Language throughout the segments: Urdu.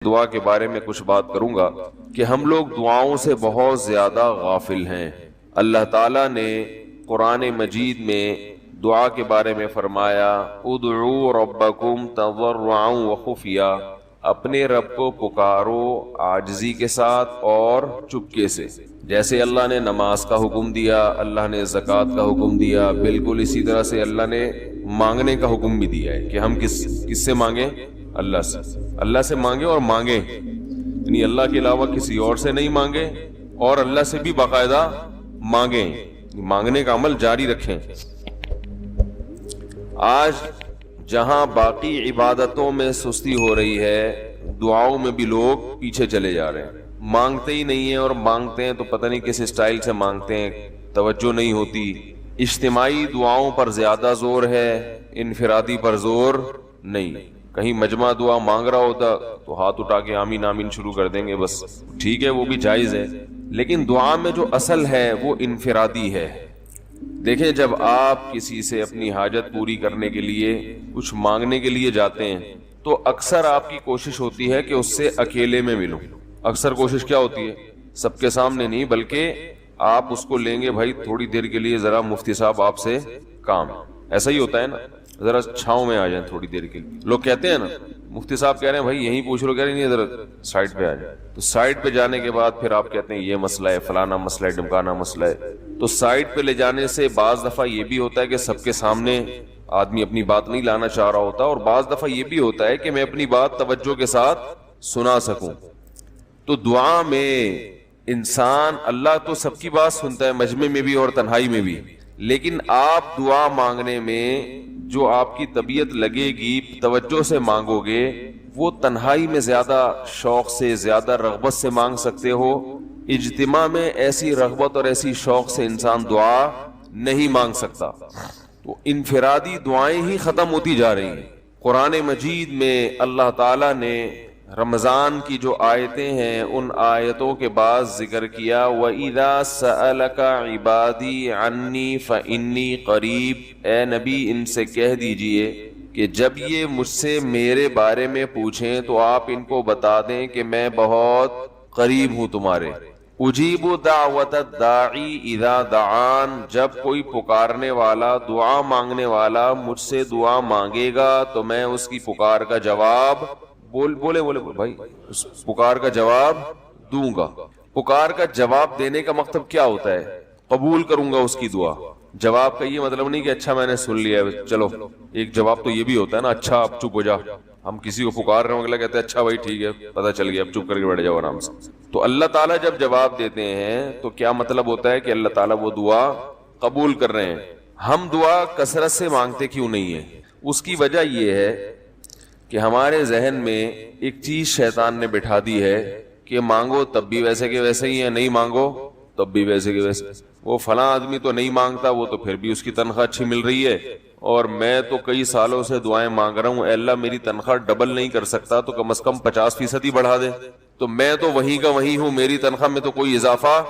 دعا کے بارے میں کچھ بات کروں گا کہ ہم لوگ دعاؤں سے بہت زیادہ غافل ہیں۔ اللہ تعالیٰ نے قرآن مجید میں دعا کے بارے میں فرمایا ادعوا ربکم تضرعا وخفیا، اپنے رب کو پکارو عاجزی کے ساتھ اور چپکے سے۔ جیسے اللہ نے نماز کا حکم دیا، اللہ نے زکوٰۃ کا حکم دیا، بالکل اسی طرح سے اللہ نے مانگنے کا حکم بھی دیا ہے کہ ہم کس سے مانگیں؟ اللہ سے مانگیں، اور مانگیں یعنی اللہ کے علاوہ کسی اور سے نہیں مانگیں، اور اللہ سے بھی باقاعدہ مانگیں، مانگنے کا عمل جاری رکھیں۔ آج جہاں باقی عبادتوں میں سستی ہو رہی ہے، دعاؤں میں بھی لوگ پیچھے چلے جا رہے ہیں، مانگتے ہی نہیں ہیں، اور مانگتے ہیں تو پتہ نہیں کس اسٹائل سے مانگتے ہیں، توجہ نہیں ہوتی۔ اجتماعی دعاؤں پر زیادہ زور ہے، انفرادی پر زور نہیں۔ کہیں مجمع دعا مانگ رہا ہوتا تو ہاتھ اٹھا کے آمین آمین شروع کر دیں گے، بس ٹھیک ہے، وہ بھی جائز ہے، لیکن دعا میں جو اصل ہے وہ انفرادی ہے۔ دیکھیں، جب آپ کسی سے اپنی حاجت پوری کرنے کے لیے کچھ مانگنے کے لیے جاتے ہیں تو اکثر آپ کی کوشش ہوتی ہے کہ اس سے اکیلے میں ملوں۔ اکثر کوشش کیا ہوتی ہے؟ سب کے سامنے نہیں، بلکہ آپ اس کو لیں گے، بھائی تھوڑی دیر کے لیے ذرا مفتی صاحب آپ سے کام، ایسا ہی ہوتا ہے نا، ذرا چھاؤں میں آ جائیں تھوڑی دیر کے لیے۔ لوگ کہتے ہیں نا، مفتی صاحب کہہ رہے ہیں بھائی یہیں پوچھ لو، کہہ رہے نہیں ذرا سائڈ پہ آ جائیں، تو سائڈ پہ جانے کے بعد پھر آپ کہتے ہیں یہ مسئلہ ہے، فلانا مسئلہ ہے، ڈمکانا مسئلہ ہے۔ تو سائڈ پہ لے جانے سے بعض دفعہ یہ بھی ہوتا ہے کہ سب کے سامنے آدمی اپنی بات نہیں لانا چاہ رہا ہوتا، اور بعض دفعہ یہ بھی ہوتا ہے کہ میں اپنی بات توجہ کے ساتھ سنا سکوں۔ تو دعا میں انسان، اللہ تو سب کی بات سنتا ہے، مجمع میں بھی اور تنہائی میں بھی، لیکن آپ دعا مانگنے میں جو آپ کی طبیعت لگے گی، توجہ سے مانگو گے، وہ تنہائی میں زیادہ شوق سے، زیادہ رغبت سے مانگ سکتے ہو۔ اجتماع میں ایسی رغبت اور ایسی شوق سے انسان دعا نہیں مانگ سکتا۔ تو انفرادی دعائیں ہی ختم ہوتی جا رہی ہیں۔ قرآن مجید میں اللہ تعالیٰ نے رمضان کی جو آیتیں ہیں ان آیتوں کے بعد ذکر کیا وَإِذَا سَأَلَكَ عِبَادِي عَنِّي فَإِنِّي قَرِيب، اے نبی ان سے کہہ دیجئے کہ جب یہ مجھ سے میرے بارے میں پوچھیں تو آپ ان کو بتا دیں کہ میں بہت قریب ہوں تمہارے۔ اجیب دعوت الداعی اذا دعان، جب کوئی پکارنے والا، دعا مانگنے والا مجھ سے دعا مانگے گا تو میں اس کی پکار کا جواب بولے بھائی، اس پکار کا جواب دوں گا۔ پکار کا جواب دینے کا مطلب کیا ہوتا ہے؟ قبول کروں گا اس کی دعا۔ جواب کا یہ مطلب نہیں کہ اچھا میں نے سن لیا ہے، چلو، ایک جواب تو یہ بھی ہوتا ہے نا، اچھا اب چپ ہو جا۔ ہم کسی کو پکار رہے ہوں، اگلا کہتے ہیں اچھا بھائی ٹھیک ہے، پتہ چل گیا، اب چپ کر کے بیٹھ جاؤ آرام سے۔ تو اللہ تعالیٰ جب جواب دیتے ہیں تو کیا مطلب ہوتا ہے کہ اللہ تعالیٰ وہ دعا قبول کر رہے ہیں۔ ہم دعا کثرت سے مانگتے کیوں نہیں ہیں؟ اس کی وجہ یہ ہے کہ ہمارے ذہن میں ایک چیز شیطان نے بٹھا دی ہے کہ مانگو تب بھی ویسے کے ویسے ہی ہے، نہیں مانگو تب بھی ویسے کے ویسے۔ وہ فلاں آدمی تو نہیں مانگتا، وہ تو پھر بھی اس کی تنخواہ اچھی مل رہی ہے، اور میں تو کئی سالوں سے دعائیں مانگ رہا ہوں، اے اللہ میری تنخواہ ڈبل نہیں کر سکتا تو کم از کم 50% ہی بڑھا دے، تو میں تو وہیں کا وہیں ہوں، میری تنخواہ میں تو کوئی اضافہ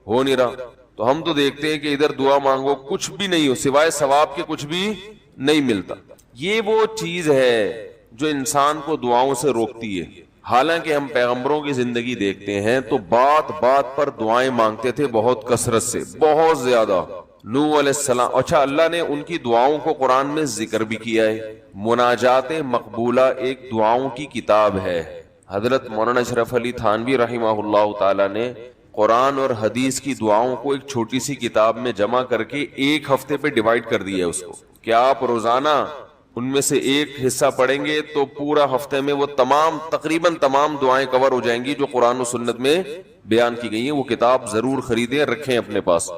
ہو نہیں رہا۔ تو ہم تو دیکھتے ہیں کہ ادھر دعا مانگو کچھ بھی نہیں ہو، سوائے ثواب کے کچھ بھی نہیں ملتا۔ یہ وہ چیز ہے جو انسان کو دعاؤں سے روکتی ہے۔ حالانکہ ہم پیغمبروں کی زندگی دیکھتے ہیں تو بات بات پر دعائیں مانگتے تھے، بہت کثرت سے، بہت زیادہ۔ نوح علیہ السلام، اچھا اللہ نے ان کی دعاؤں کو قرآن میں ذکر بھی کیا ہے۔ مناجات مقبولہ ایک دعاؤں کی کتاب ہے۔ حضرت مولانا اشرف علی تھانوی رحمہ اللہ تعالی نے قرآن اور حدیث کی دعاؤں کو ایک چھوٹی سی کتاب میں جمع کر کے ایک ہفتے پہ ڈیوائیڈ کر دیا ہے اس کو، کہ آپ روزانہ ان میں سے ایک حصہ پڑھیں گے تو پورا ہفتے میں وہ تقریباً تمام دعائیں کور ہو جائیں گی جو قرآن و سنت میں بیان کی گئی ہیں۔ وہ کتاب ضرور خریدیں، رکھیں اپنے پاس،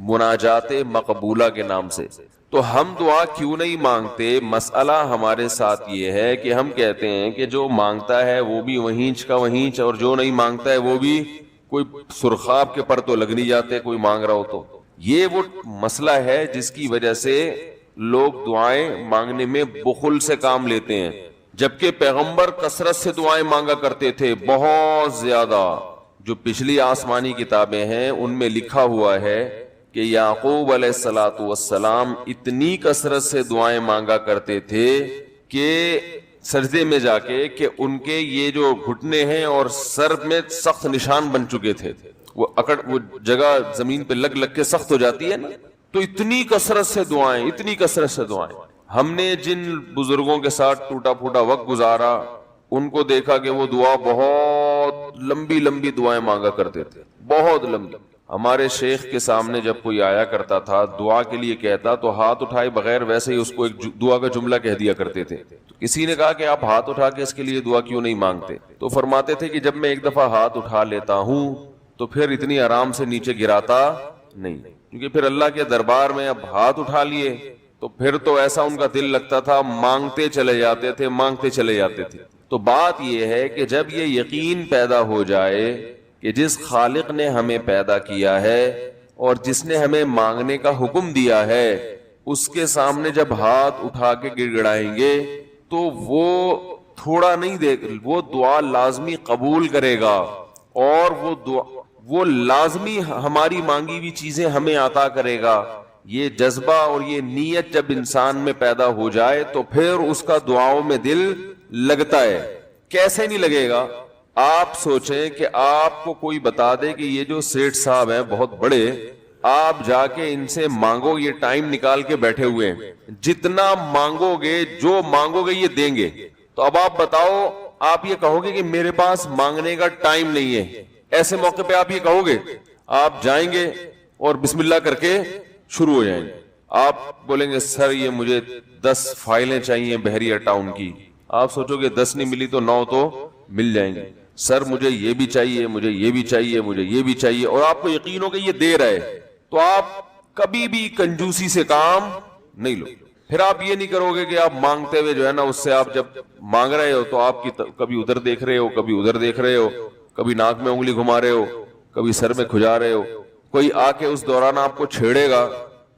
مناجات مقبولہ کے نام سے۔ تو ہم دعا کیوں نہیں مانگتے؟ مسئلہ ہمارے ساتھ یہ ہے کہ ہم کہتے ہیں کہ جو مانگتا ہے وہ بھی وہینچ کا وہینچ، اور جو نہیں مانگتا ہے وہ بھی کوئی سرخاب کے پر تو لگ نہیں جاتے کوئی مانگ رہا ہو تو۔ یہ وہ مسئلہ ہے جس کی وجہ سے لوگ دعائیں مانگنے میں بخل سے کام لیتے ہیں، جبکہ پیغمبر کثرت سے دعائیں مانگا کرتے تھے، بہت زیادہ۔ جو پچھلی آسمانی کتابیں ہیں ان میں لکھا ہوا ہے کہ یعقوب علیہ الصلوۃ والسلام اتنی کثرت سے دعائیں مانگا کرتے تھے کہ سجدے میں جا کے کہ ان کے یہ جو گھٹنے ہیں اور سر میں سخت نشان بن چکے تھے, وہ جگہ زمین پہ لگ لگ کے سخت ہو جاتی ہے نا, تو اتنی کثرت سے دعائیں, اتنی کثرت سے دعائیں. ہم نے جن بزرگوں کے ساتھ ٹوٹا پھوٹا وقت گزارا ان کو دیکھا کہ وہ دعا بہت لمبی لمبی دعائیں مانگا کرتے تھے, بہت لمبی. ہمارے شیخ کے سامنے جب کوئی آیا کرتا تھا دعا کے لیے کہتا تو ہاتھ اٹھائے بغیر ویسے ہی اس کو ایک دعا کا جملہ کہہ دیا کرتے تھے. تو کسی نے کہا کہ آپ ہاتھ اٹھا کے اس کے لیے دعا کیوں نہیں مانگتے؟ تو فرماتے تھے کہ جب میں ایک دفعہ ہاتھ اٹھا لیتا ہوں تو پھر اتنی آرام سے نیچے گراتا نہیں, کیونکہ پھر اللہ کے دربار میں اب ہاتھ اٹھا لیے تو پھر تو ایسا ان کا دل لگتا تھا, مانگتے چلے جاتے تھے, مانگتے چلے جاتے تھے. تو بات یہ ہے کہ جب یہ یقین پیدا ہو جائے کہ جس خالق نے ہمیں پیدا کیا ہے اور جس نے ہمیں مانگنے کا حکم دیا ہے اس کے سامنے جب ہاتھ اٹھا کے گڑ گڑائیں گے تو وہ تھوڑا نہیں وہ دعا لازمی قبول کرے گا, اور وہ لازمی ہماری مانگی ہوئی چیزیں ہمیں عطا کرے گا. یہ جذبہ اور یہ نیت جب انسان میں پیدا ہو جائے تو پھر اس کا دعاؤں میں دل لگتا ہے. کیسے نہیں لگے گا؟ آپ سوچیں کہ آپ کو کوئی بتا دے کہ یہ جو سیٹھ صاحب ہیں بہت بڑے, آپ جا کے ان سے مانگو, یہ ٹائم نکال کے بیٹھے ہوئے ہیں, جتنا مانگو گے جو مانگو گے یہ دیں گے. تو اب آپ بتاؤ, آپ یہ کہو گے کہ میرے پاس مانگنے کا ٹائم نہیں ہے, ایسے موقع پہ آپ یہ کہو گے؟ آپ جائیں گے اور بسم اللہ کر کے شروع ہو جائیں گے. آپ بولیں گے سر یہ مجھے 10 فائلیں چاہیے بحریہ ٹاؤن کی. آپ سوچو گے 10 نہیں ملی تو 9 تو مل جائیں گے. سر مجھے یہ بھی چاہیے, مجھے یہ بھی چاہیے, مجھے یہ بھی چاہیے, اور آپ کو یقین ہو کہ یہ دے رہے, تو آپ کبھی بھی کنجوسی سے کام نہیں لو. پھر آپ یہ نہیں کرو گے کہ آپ مانگتے ہوئے جو ہے نا اس سے آپ جب مانگ رہے ہو تو آپ کی کبھی ادھر دیکھ رہے ہو, کبھی ادھر دیکھ رہے ہو, کبھی ناک میں انگلی گھما رہے ہو, کبھی سر میں کھجا رہے ہو. کوئی آ کے اس دوران آپ کو چھیڑے گا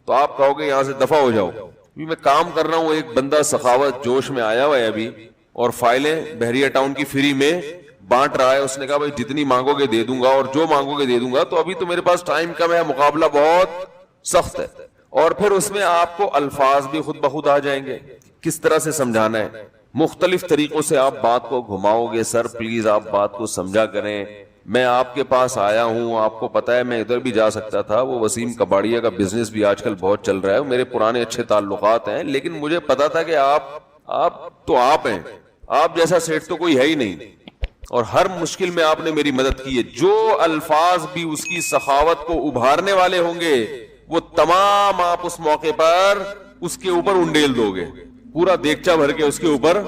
تو آپ کہو گے یہاں سے دفع ہو جاؤ. میں کام کر رہا ہوں, ایک بندہ سخاوت جوش میں آیا ہوا ہے ابھی اور فائلیں بحریہ ٹاؤن کی فری میں بانٹ رہا ہے. اس نے کہا بھائی جتنی مانگو گے دے دوں گا اور جو مانگو گے دے دوں گا. تو ابھی تو میرے پاس ٹائم کم ہے, مقابلہ بہت سخت ہے. اور پھر اس میں آپ کو الفاظ بھی خود بخود آ جائیں گے, کس طرح سے سمجھانا ہے, مختلف طریقوں سے آپ بات کو گھماؤ گے. سر پلیز آپ بات کو سمجھا کریں, میں آپ کے پاس آیا ہوں, آپ کو پتا ہے میں ادھر بھی جا سکتا تھا, وہ وسیم کباڑیا کا بزنس بھی آج کل بہت چل رہا ہے, میرے پرانے اچھے تعلقات ہیں, لیکن مجھے پتا تھا کہ آپ ہیں, آپ جیسا سیٹ تو کوئی ہے ہی نہیں, اور ہر مشکل میں آپ نے میری مدد کی ہے. جو الفاظ بھی اس کی سخاوت کو ابھارنے والے ہوں گے وہ تمام آپ اس موقع پر اس کے اوپر انڈیل دو گے, پورا دیگچا بھر کے اس کے اوپر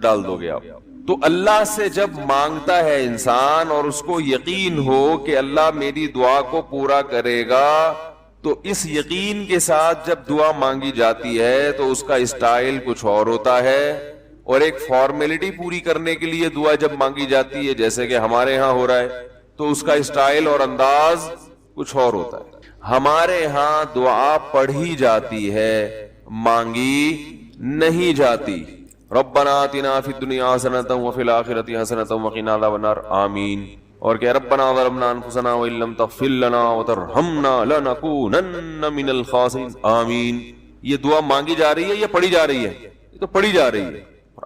ڈال دو گے آپ. تو اللہ سے جب مانگتا ہے انسان اور اس کو یقین ہو کہ اللہ میری دعا کو پورا کرے گا, تو اس یقین کے ساتھ جب دعا مانگی جاتی ہے تو اس کا اسٹائل کچھ اور ہوتا ہے, اور ایک فارمیلٹی پوری کرنے کے لیے دعا جب مانگی جاتی ہے جیسے کہ ہمارے ہاں ہو رہا ہے تو اس کا اسٹائل اور انداز کچھ اور ہوتا ہے. ہمارے ہاں دعا پڑھی جاتی ہے, مانگی نہیں جاتی. ربنا آتنا فی الدنیا حسنۃ وفی الآخرۃ حسنۃ وقنا عذاب النار, آمین. اور کہ ربنا ظلمنا انفسنا وان لم تغفر لنا وترحمنا لنکونن من الخاسرین, آمین. یہ دعا مانگی جا رہی ہے یا پڑھی جا رہی ہے؟ یہ تو پڑھی جا رہی ہے,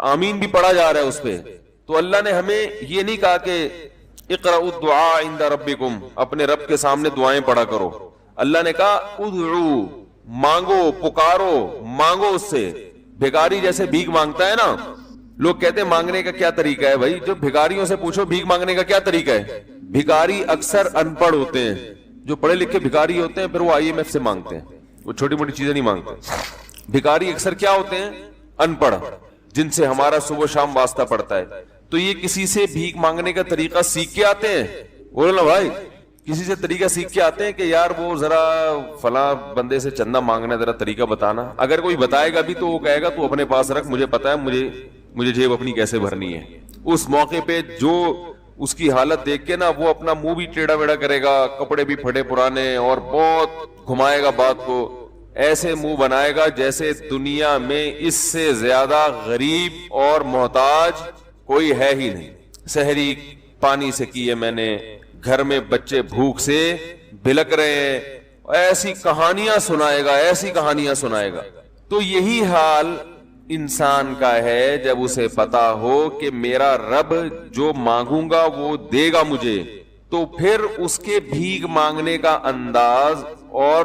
آمین بھی پڑھا جا رہا ہے اس پہ. تو اللہ نے ہمیں یہ نہیں کہا کہ اقرأوا الدعاء عند ربکم, اپنے رب کے سامنے دعائیں پڑھا کرو. اللہ نے کہا ادعو, مانگو, پکارو, مانگو اس سے. بھکاری جیسے بھیک مانگتا ہے نا, لوگ کہتے ہیں مانگنے کا کیا طریقہ ہے؟ بھائی جو بھکاریوں سے پوچھو بھیک مانگنے کا کیا طریقہ ہے. بھکاری اکثر ان پڑھ ہوتے ہیں, جو پڑھے لکھے بھکاری ہوتے ہیں پھر وہ IMF سے مانگتے ہیں, وہ چھوٹی موٹی چیزیں نہیں مانگتے. بھکاری اکثر کیا ہوتے ہیں؟ ان پڑھ, جن سے ہمارا صبح شام واسطہ پڑتا ہے. تو یہ کسی سے بھیک مانگنے کا طریقہ سیکھ کے آتے ہیں؟ بولو نا بھائی, کسی سے طریقہ سیکھ کے آتے ہیں کہ یار وہ ذرا فلاں بندے سے چندہ مانگنا, ذرا طریقہ بتانا. اگر کوئی بتائے گا بھی تو وہ کہے گا تو اپنے پاس رکھ, مجھے پتا ہے مجھے جیب اپنی کیسے بھرنی ہے. اس موقع پہ جو اس کی حالت دیکھ کے نا وہ اپنا منہ بھی ٹیڑھا ویڑھا کرے گا, کپڑے بھی پھٹے پرانے, اور بہت گھمائے گا بات کو, ایسے منہ بنائے گا جیسے دنیا میں اس سے زیادہ غریب اور محتاج کوئی ہے ہی نہیں. سحری پانی سے کی ہے میں نے, گھر میں بچے بھوک سے بھلک رہے ہیں, ایسی کہانیاں سنائے گا, ایسی کہانیاں سنائے گا. تو یہی حال انسان کا ہے جب اسے پتا ہو کہ میرا رب جو مانگوں گا وہ دے گا مجھے، تو پھر اس کے بھیک مانگنے کا انداز اور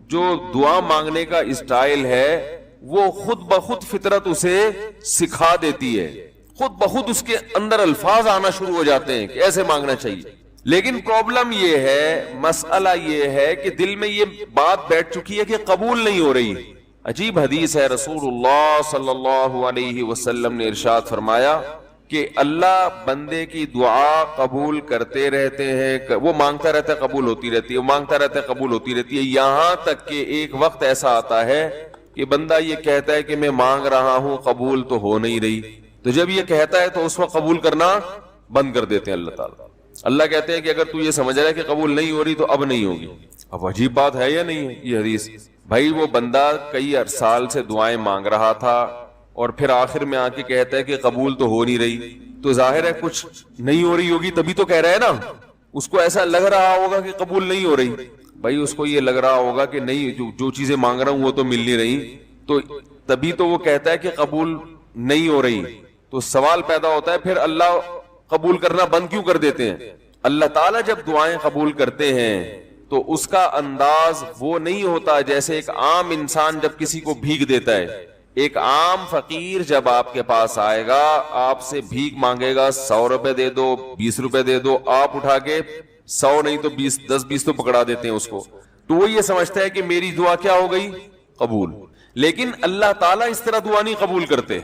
جو دعا مانگنے کا اسٹائل ہے وہ خود بخود فطرت اسے سکھا دیتی ہے، خود بخود اس کے اندر الفاظ آنا شروع ہو جاتے ہیں کہ ایسے مانگنا چاہیے. لیکن پرابلم یہ ہے، مسئلہ یہ ہے کہ دل میں یہ بات بیٹھ چکی ہے کہ قبول نہیں ہو رہی. عجیب حدیث ہے، رسول اللہ صلی اللہ علیہ وسلم نے ارشاد فرمایا کہ اللہ بندے کی دعا قبول کرتے رہتے ہیں، وہ مانگتا رہتا ہے قبول ہوتی رہتی ہے، وہ مانگتا رہتا ہے قبول ہوتی رہتی ہے، یہاں تک کہ ایک وقت ایسا آتا ہے کہ بندہ یہ کہتا ہے کہ میں مانگ رہا ہوں قبول تو ہو نہیں رہی. تو جب یہ کہتا ہے تو اس وقت قبول کرنا بند کر دیتے ہیں اللہ تعالیٰ. اللہ کہتے ہیں کہ اگر تو یہ سمجھ رہا ہے کہ قبول نہیں ہو رہی تو اب نہیں ہوگی. اب عجیب بات ہے یا نہیں ہے یہ حدیث؟ بھائی وہ بندہ کئی سال سے دعائیں مانگ رہا تھا اور پھر آخر میں آ کے کہتا ہے کہ قبول تو ہو نہیں رہی، تو ظاہر ہے کچھ نہیں ہو رہی ہوگی تبھی تو کہہ رہا ہے نا. اس کو ایسا لگ رہا ہوگا کہ قبول نہیں ہو رہی. بھائی اس کو یہ لگ رہا ہوگا کہ نہیں، جو چیزیں مانگ رہا ہوں وہ تو مل نہیں رہی، تو تبھی تو وہ کہتا ہے کہ قبول نہیں ہو رہی. تو سوال پیدا ہوتا ہے پھر اللہ قبول کرنا بند کیوں کر دیتے ہیں؟ اللہ تعالیٰ جب دعائیں قبول کرتے ہیں تو اس کا انداز وہ نہیں ہوتا جیسے ایک عام انسان جب کسی کو بھیک دیتا ہے. ایک عام فقیر جب آپ کے پاس آئے گا، آپ سے بھیک مانگے گا، 100 روپے دے دو، 20 روپے دے دو، آپ اٹھا کے 100 نہیں تو 10-20 تو پکڑا دیتے ہیں اس کو، تو وہ یہ سمجھتا ہے کہ میری دعا کیا ہو گئی؟ قبول. لیکن اللہ تعالیٰ اس طرح دعا نہیں قبول کرتے.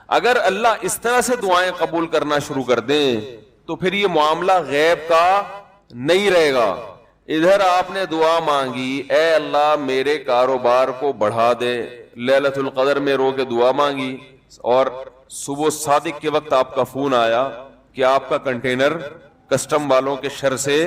اگر اللہ اس طرح سے دعائیں قبول کرنا شروع کر دیں تو پھر یہ معاملہ غیب کا نہیں رہے گا. ادھر آپ نے دعا مانگی، اے اللہ میرے کاروبار کو بڑھا دے، لیلۃ القدر میں رو کے دعا مانگی، اور صبح صادق کے وقت آپ کا فون آیا کہ آپ کا کنٹینر کسٹم والوں کے شر سے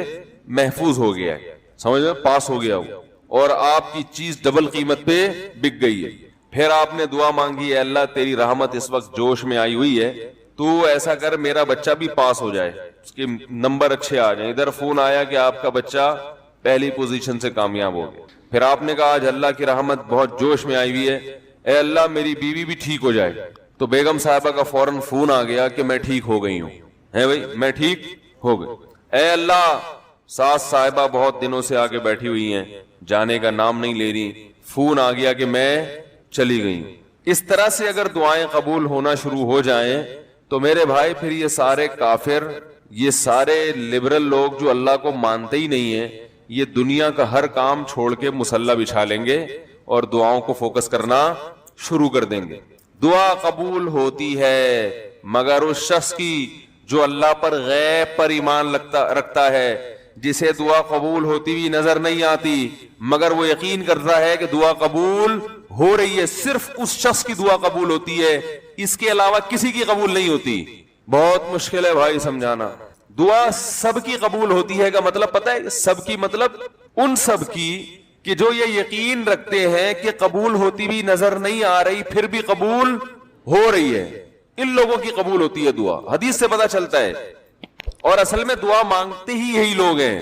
محفوظ ہو گیا ہے، سمجھ میں پاس ہو گیا ہو، اور آپ کی چیز ڈبل قیمت پہ بک گئی ہے. پھر آپ نے دعا مانگی، اے اللہ تیری رحمت اس وقت جوش میں آئی ہوئی ہے، تو ایسا کر میرا بچہ بھی پاس ہو جائے، اس کے نمبر اچھے آ جائیں. ادھر فون آیا کہ آپ کا بچہ پہلی پوزیشن سے کامیاب ہو گیا. پھر آپ نے کہا آج اللہ کی رحمت بہت جوش میں آئی ہوئی ہے، اے اللہ میری بیوی بھی ٹھیک ہو جائے. تو بیگم صاحبہ کا فوراً فون آ گیا کہ میں ٹھیک ہو گئی ہوں، ہے بھائی میں ٹھیک ہو گئی. اے اللہ ساس صاحبہ بہت دنوں سے آگے بیٹھی ہوئی ہیں، جانے کا نام نہیں لے رہی، فون آ گیا کہ میں چلی گئی. اس طرح سے اگر دعائیں قبول ہونا شروع ہو جائیں تو میرے بھائی پھر یہ سارے کافر، یہ سارے لبرل لوگ جو اللہ کو مانتے ہی نہیں ہیں، یہ دنیا کا ہر کام چھوڑ کے مصلی بچھا لیں گے اور دعاؤں کو فوکس کرنا شروع کر دیں گے. دعا قبول ہوتی ہے مگر اس شخص کی جو اللہ پر غیب پر ایمان رکھتا ہے، جسے دعا قبول ہوتی ہوئی نظر نہیں آتی مگر وہ یقین کرتا ہے کہ دعا قبول ہو رہی ہے. صرف اس شخص کی دعا قبول ہوتی ہے، اس کے علاوہ کسی کی قبول نہیں ہوتی. بہت مشکل ہے بھائی سمجھانا. دعا سب کی قبول ہوتی ہے کا مطلب پتہ ہے؟ سب کی مطلب ان سب کی کہ جو یہ یقین رکھتے ہیں کہ قبول ہوتی بھی نظر نہیں آ رہی پھر بھی قبول ہو رہی ہے، ان لوگوں کی قبول ہوتی ہے دعا. حدیث سے پتہ چلتا ہے. اور اصل میں دعا مانگتے ہی یہی لوگ ہیں.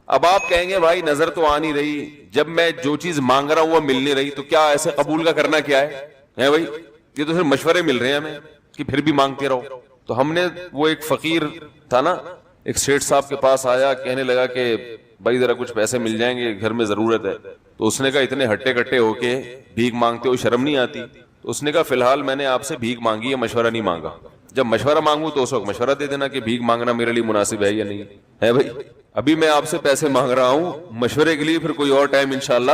اب آپ کہیں گے بھائی نظر تو آ نہیں رہی، جب میں جو چیز مانگ رہا ہوں وہ مل نہیں رہی، تو کیا ایسے قبول کا کرنا کیا ہے بھائی؟ یہ تو صرف مشورے مل رہے ہیں ہمیں کہ پھر بھی مانگتے رہو. تو ہم نے وہ ایک فقیر تھا نا، ایک سیٹھ صاحب کے پاس آیا، کہنے لگا کہ بھائی ذرا کچھ پیسے مل جائیں گے، گھر میں ضرورت ہے. تو اس نے کہا اتنے ہٹے کٹے ہو کے بھیک مانگتے ہو، شرم نہیں آتی؟ تو اس نے کہا فی الحال میں نے آپ سے بھیک مانگی ہے، مشورہ نہیں مانگا. جب مشورہ مانگوں تو اس وقت مشورہ دے دینا کہ بھیک مانگنا میرے لیے مناسب ہے یا نہیں ہے. بھائی ابھی میں آپ سے پیسے مانگ رہا ہوں مشورے کے لیے، پھر کوئی اور ٹائم انشاءاللہ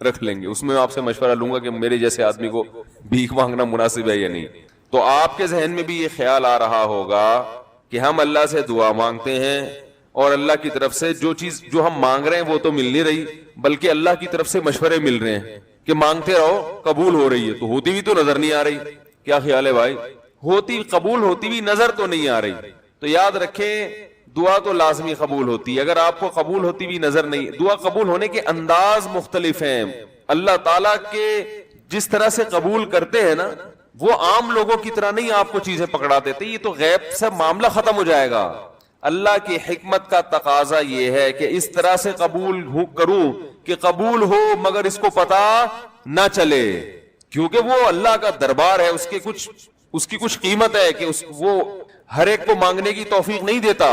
رکھ لیں گے، اس میں آپ سے مشورہ لوں گا کہ میرے جیسے آدمی کو بھیک مانگنا مناسب ہے یا نہیں. تو آپ کے ذہن میں بھی یہ خیال آ رہا ہوگا کہ ہم اللہ سے دعا مانگتے ہیں اور اللہ کی طرف سے جو چیز جو ہم مانگ رہے ہیں وہ تو مل نہیں رہی، بلکہ اللہ کی طرف سے مشورے مل رہے ہیں کہ مانگتے رہو قبول ہو رہی ہے. تو ہوتی بھی تو نظر نہیں آ رہی. کیا خیال ہے بھائی؟ ہوتی قبول ہوتی بھی نظر تو نہیں آ رہی. تو یاد رکھیں دعا تو لازمی قبول ہوتی ہے. اگر آپ کو قبول ہوتی بھی نظر نہیں، دعا قبول ہونے کے انداز مختلف ہیں. اللہ تعالیٰ کے جس طرح سے قبول کرتے ہیں نا، وہ عام لوگوں کی طرح نہیں آپ کو چیزیں پکڑا دیتے. یہ تو غیب سے معاملہ ختم ہو جائے گا. اللہ کی حکمت کا تقاضا یہ ہے کہ اس طرح سے قبول کروں کہ قبول ہو مگر اس کو پتا نہ چلے. کیونکہ وہ اللہ کا دربار ہے, اس کی کچھ قیمت ہے کہ وہ ہر ایک کو مانگنے کی توفیق نہیں دیتا.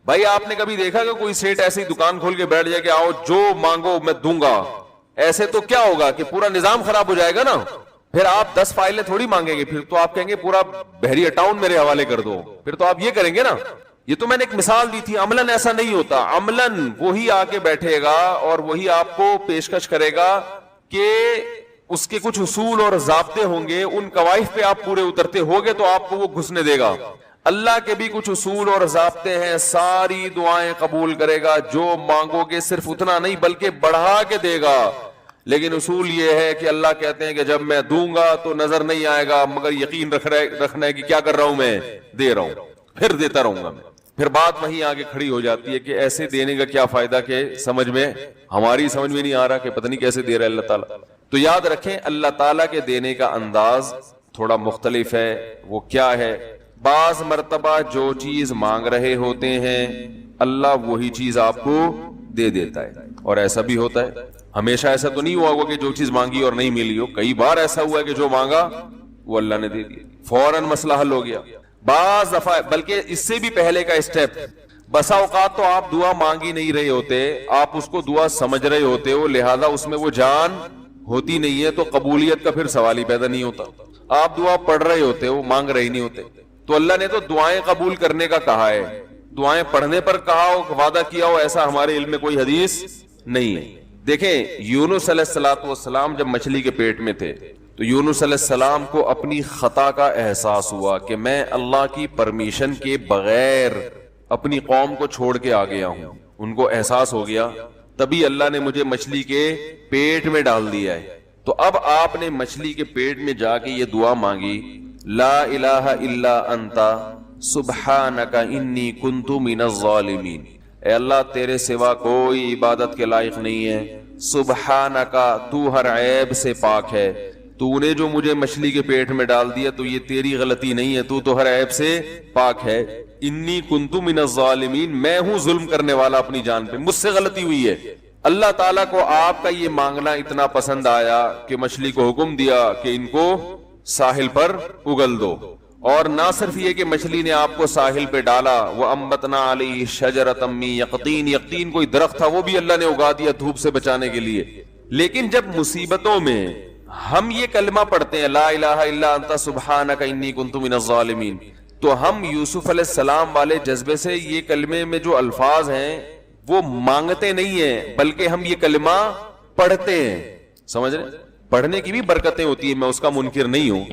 بھائی آپ نے کبھی دیکھا کہ کوئی سیٹ ایسی دکان کھول کے بیٹھ جائے کہ آؤ جو مانگو میں دوں گا؟ ایسے تو کیا ہوگا کہ پورا نظام خراب ہو جائے گا نا. پھر آپ 10 فائلیں تھوڑی مانگیں گے, پھر تو آپ کہیں گے پورا بحریہ ٹاؤن میرے حوالے کر دو, پھر تو آپ یہ کریں گے نا. یہ تو میں نے ایک مثال دی تھی. عملاً ایسا نہیں ہوتا. عملاً وہی آ کے بیٹھے گا اور وہی آپ کو پیشکش کرے گا کہ اس کے کچھ اصول اور ضابطے ہوں گے, ان قواعد پہ آپ پورے اترتے ہوگے تو آپ کو وہ گھسنے دے گا. اللہ کے بھی کچھ اصول اور ضابطے ہیں, ساری دعائیں قبول کرے گا, جو مانگو گے صرف اتنا نہیں بلکہ بڑھا کے دے گا. لیکن اصول یہ ہے کہ اللہ کہتے ہیں کہ جب میں دوں گا تو نظر نہیں آئے گا, مگر یقین رکھنا ہے کہ کیا کر رہا ہوں, میں دے رہا ہوں, پھر دیتا رہوں گا میں. پھر بات وہیں آگے کھڑی ہو جاتی ہے کہ ایسے دینے کا کیا فائدہ کہ ہماری سمجھ میں نہیں آ رہا کہ پتہ نہیں کیسے دے رہا ہے اللہ تعالیٰ. تو یاد رکھیں اللہ تعالیٰ کے دینے کا انداز تھوڑا مختلف ہے. وہ کیا ہے؟ بعض مرتبہ جو چیز مانگ رہے ہوتے ہیں اللہ وہی چیز آپ کو دے دیتا ہے, اور ایسا بھی ہوتا ہے. ہمیشہ ایسا تو نہیں ہوا ہوگا کہ جو چیز مانگی اور نہیں ملی ہو. کئی بار ایسا ہوا ہے کہ جو مانگا وہ اللہ نے دے دیا, فوراً مسئلہ حل ہو گیا. بعض دفعہ بلکہ اس سے بھی پہلے کا اسٹیپ, بسا اوقات تو آپ دعا مانگ ہی نہیں رہے ہوتے, آپ اس کو دعا سمجھ رہے ہوتے ہو, لہذا اس میں وہ جان ہوتی نہیں ہے, تو قبولیت کا پھر سوال ہی پیدا نہیں ہوتا. آپ دعا پڑھ رہے ہوتے ہو, مانگ رہے نہیں ہوتے. تو اللہ نے تو دعائیں قبول کرنے کا کہا ہے, دعائیں پڑھنے پر کہا ہو, وعدہ کیا ہو, ایسا ہمارے علم میں کوئی حدیث نہیں ہے. دیکھیں یونس علیہ السلام جب مچھلی کے پیٹ میں تھے تو یونس علیہ السلام کو اپنی خطا کا احساس ہوا کہ میں اللہ کی پرمیشن کے بغیر اپنی قوم کو چھوڑ کے آ گیا ہوں. ان کو احساس ہو گیا, تبھی اللہ نے مجھے مچھلی کے پیٹ میں ڈال دیا ہے. تو اب آپ نے مچھلی کے پیٹ میں جا کے یہ دعا مانگی, لا الہ الا انت سبحانک انی کنت من الظالمین. اے اللہ تیرے سوا کوئی عبادت کے لائق نہیں ہے, سبحانکا تو ہر عیب سے پاک ہے, تو نے جو مجھے مچھلی کے پیٹ میں ڈال دیا تو یہ تیری غلطی نہیں ہے, تو ہر عیب سے پاک ہے. انی کنت من الظالمین, میں ہوں ظلم کرنے والا اپنی جان پہ, مجھ سے غلطی ہوئی ہے. اللہ تعالیٰ کو آپ کا یہ مانگنا اتنا پسند آیا کہ مچھلی کو حکم دیا کہ ان کو ساحل پر اگل دو. اور نہ صرف یہ کہ مچھلی نے آپ کو ساحل پہ ڈالا, وَأَنبَتْنَا عَلَيْهِ شَجَرَةً مِّن يَقْطِينٍ, یقطین کوئی درخت تھا وہ بھی اللہ نے اگا دیا دھوپ سے بچانے کے لیے. لیکن جب مصیبتوں میں ہم یہ کلمہ پڑھتے ہیں لا الہ الا انت سبحانک انی کنت من الظالمین, تو ہم یوسف علیہ السلام والے جذبے سے یہ کلمے میں جو الفاظ ہیں وہ مانگتے نہیں ہیں بلکہ ہم یہ کلمہ پڑھتے ہیں. سمجھ رہے؟ پڑھنے کی بھی برکتیں ہوتی ہیں, میں اس کا منکر نہیں ہوں,